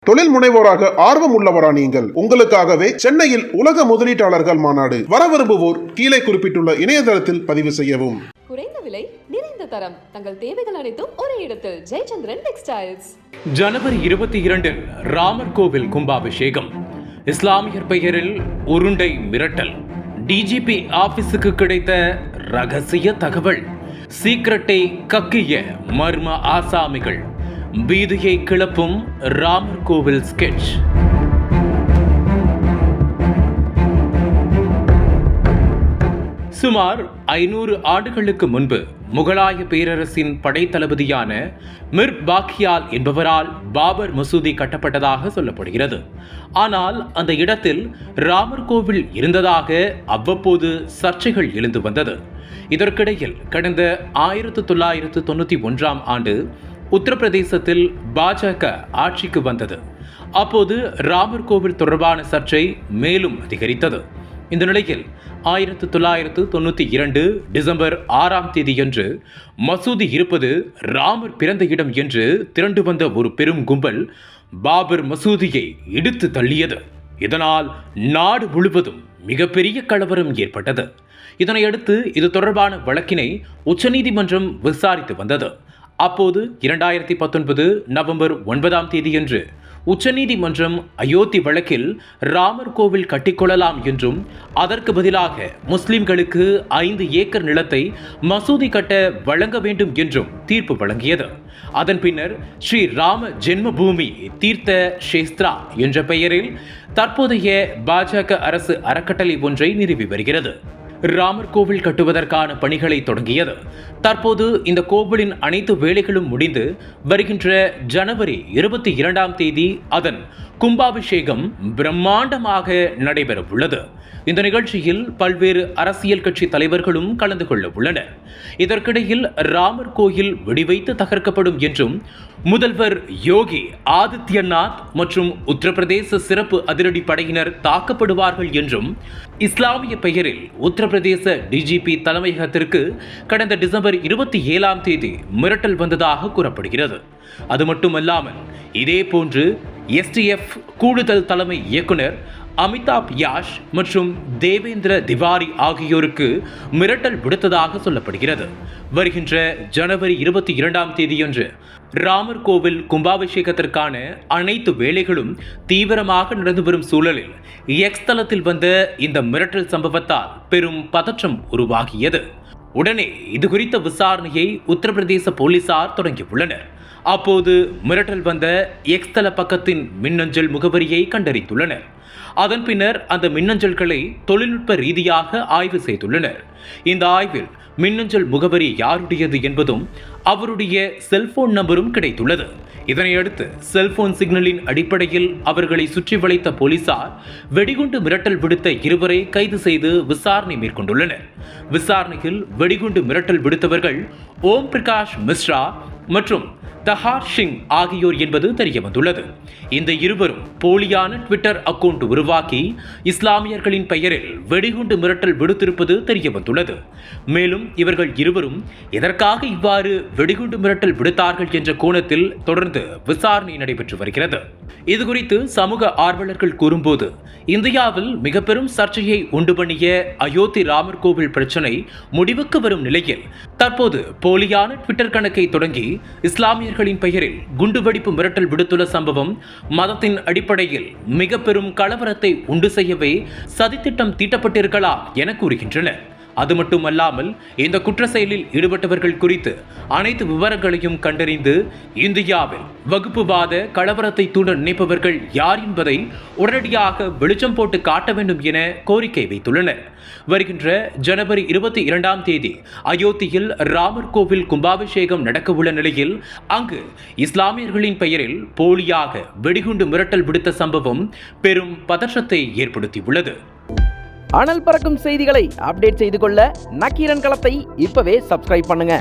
தொழில் முனைவோராக ஆர்வம் உள்ளவரா நீங்கள்? உங்களுக்காகவே சென்னையில் உலக முதலீட்டாளர்கள் மாநாடு. வர விரும்புவோர் கீழே குறிப்பிட்டுள்ள இணையதளத்தில் பதிவு செய்யவும். குறைந்த விலை, நிறைந்த தரம், தங்கள் தேவைகள் அனைத்தும் ஒரே இடத்தில். ஜெயச்சந்திரன் டெக்ஸ்டைல்ஸ். ஜனவரி 22 ராமர் கோவில் கும்பாபிஷேகம். இஸ்லாமியர் பெயரில் உருண்டை மிரட்டல். டிஜிபி ஆபீஸுக்கு கிடைத்த ரகசிய தகவல். சீக்கிரட்டை கக்கிய மர்ம ஆசாமிகள். பீதியை கிளப்பும் ராமர் கோவில் ஸ்கெட்ச். சுமார் 500 ஆண்டுகளுக்கு முன்பு முகலாய பேரரசின் படைத்தளபதியான மிர் பாக்கியால் என்பவரால் பாபர் மசூதி கட்டப்பட்டதாக சொல்லப்படுகிறது. ஆனால் அந்த இடத்தில் ராமர் கோவில் இருந்ததாக அவ்வப்போது சர்ச்சைகள் எழுந்து வந்தது. இதற்கிடையில் கடந்த 1991 ஆண்டு உத்தரப்பிரதேசத்தில் பாஜக ஆட்சிக்கு வந்தது. அப்போது ராமர் கோவில் தொடர்பான சர்ச்சை மேலும் அதிகரித்தது. இந்த நிலையில் 1992 டிசம்பர் 6 மசூதி இருப்பது ராமர் பிறந்த இடம் என்று திரண்டு வந்த ஒரு பெரும் கும்பல் பாபர் மசூதியை இடித்து தள்ளியது. இதனால் நாடு முழுவதும் மிகப்பெரிய கலவரம் ஏற்பட்டது. இதனையடுத்து இது தொடர்பான வழக்கினை உச்சநீதிமன்றம் விசாரித்து வந்தது. அப்போது 2019 நவம்பர் 9 உச்சநீதிமன்றம் அயோத்தி வழக்கில் ராமர் கோவில் கட்டிக்கொள்ளலாம் என்றும் அதற்கு பதிலாக முஸ்லிம்களுக்கு 5 ஏக்கர் நிலத்தை மசூதி கட்ட வழங்க வேண்டும் என்றும் தீர்ப்பு வழங்கியது. அதன் பின்னர் ஸ்ரீ ராம ஜென்மபூமி தீர்த்த க்ஷேத்ரா என்ற பெயரில் தற்போதைய பாஜக அரசு அறக்கட்டளை ஒன்றை நிறுவி வருகிறது. ராமர் கோவில் கட்டுவதற்கான பணிகளை தொடங்கியது. தற்போது இந்த கோவிலின் அனைத்து வேலைகளும் முடிந்து வருகின்ற ஜனவரி 22 அதன் கும்பாபிஷேகம் பிரம்மாண்டமாக நடைபெற உள்ளது. இந்த நிகழ்ச்சியில் பல்வேறு அரசியல் கட்சி தலைவர்களும் கலந்து கொள்ள உள்ளனர். இதற்கிடையில் ராமர் கோயில் வெடிவைத்து தகர்க்கப்படும் என்றும் முதல்வர் யோகி ஆதித்யநாத் மற்றும் உத்தரப்பிரதேச சிறப்பு அதிரடி படையினர் தாக்கப்படுவார்கள் என்றும் இஸ்லாமிய பெயரில் உத்தரப்பிரதேச டிஜிபி தலைமையகத்திற்கு கடந்த டிசம்பர் 27 மிரட்டல் வந்ததாக கூறப்படுகிறது. அது மட்டுமல்லாமல் இதேபோன்று எஸ்டிஎஃப் கூடுதல் தலைமை இயக்குனர் அமிதாப் யாஷ் மற்றும் தேவேந்திர திவாரி ஆகியோருக்கு மிரட்டல் விடுத்ததாக சொல்லப்படுகிறது. வருகின்ற ஜனவரி 22 ராமர் கோவில் கும்பாபிஷேகத்திற்கான அனைத்து வேலைகளும் தீவிரமாக நடந்து வரும் சூழலில் எக்ஸ் தளத்தில் வந்த இந்த மிரட்டல் சம்பவத்தால் பெரும் பதற்றம் உருவாகியது. உடனே இது குறித்த விசாரணையை உத்தரப்பிரதேச போலீசார் தொடங்கியுள்ளனர். அப்போது மிரட்டல் வந்த எக்ஸ் தள பக்கத்தின் மின்னஞ்சல் முகவரியை கண்டறிந்துள்ளனர். அதன் பின்னர் அந்த மின்னஞ்சல்களை தொழில்நுட்ப ரீதியாக ஆய்வு செய்துள்ளனர். இந்த ஆய்வில் மின்னஞ்சல் முகவரி யாருடையது என்பதும் அவருடைய செல்போன் நம்பரும் கிடைத்துள்ளது. இதனையடுத்து செல்போன் சிக்னலின் அடிப்படையில் அவர்களை சுற்றி வளைத்த போலீசார் வெடிகுண்டு மிரட்டல் விடுத்த இருவரை கைது செய்து விசாரணை மேற்கொண்டுள்ளனர். விசாரணையில் வெடிகுண்டு மிரட்டல் விடுத்தவர்கள் ஓம் பிரகாஷ் மிஸ்ரா மற்றும் தஹார் சிங் ஆகியோர் என்பது தெரிய வந்துள்ளது. இந்த இருவரும் போலியான ட்விட்டர் அக்கவுண்ட் உருவாக்கி இஸ்லாமியர்களின் பெயரில் வெடிகுண்டு மிரட்டல் விடுத்திருப்பது தெரிய வந்துள்ளது. மேலும் இவர்கள் இருவரும் எதற்காக இவ்வாறு வெடிகுண்டு மிரட்டல் விடுத்தார்கள் என்ற கோணத்தில் தொடர்ந்து விசாரணை நடைபெற்று வருகிறது. இதுகுறித்து சமூக ஆர்வலர்கள் கூறும்போது, இந்தியாவில் மிக பெரும் சர்ச்சையை உண்டு பண்ணிய அயோத்தி ராமர் கோவில் பிரச்சனை முடிவுக்கு வரும் நிலையில் தற்போது போலியான ட்விட்டர் கணக்கை தொடங்கி இஸ்லாமியர்களின் பெயரில் குண்டுவெடிப்பு மிரட்டல் விடுத்துள்ள சம்பவம் மதத்தின் அடிப்படையில் மிக பெரும் கலவரத்தை உண்டு செய்யவே சதித்திட்டம் தீட்டப்பட்டிருக்கலாம் என கூறுகின்றனர். அது மட்டுமல்லாமல் இந்த குற்ற செயலில் ஈடுபட்டவர்கள் குறித்து அனைத்து விவரங்களையும் கண்டறிந்து இந்தியாவில் வகுப்புவாத கலவரத்தை தூண்ட நினைப்பவர்கள் யார் என்பதை உடனடியாக வெளிச்சம் போட்டு காட்ட வேண்டும் என கோரிக்கை வைத்துள்ளனர். வருகின்ற ஜனவரி 22 அயோத்தியில் ராமர் கோவில் கும்பாபிஷேகம் நடக்கவுள்ள நிலையில் அங்கு இஸ்லாமியர்களின் பெயரில் போலியாக வெடிகுண்டு மிரட்டல் விடுத்த சம்பவம் பெரும் பதற்றத்தை ஏற்படுத்தியுள்ளது. அனல் பறக்கும் செய்திகளை அப்டேட் செய்து கொள்ள நக்கீரன் களத்தை இப்பவே சப்ஸ்கிரைப் பண்ணுங்க.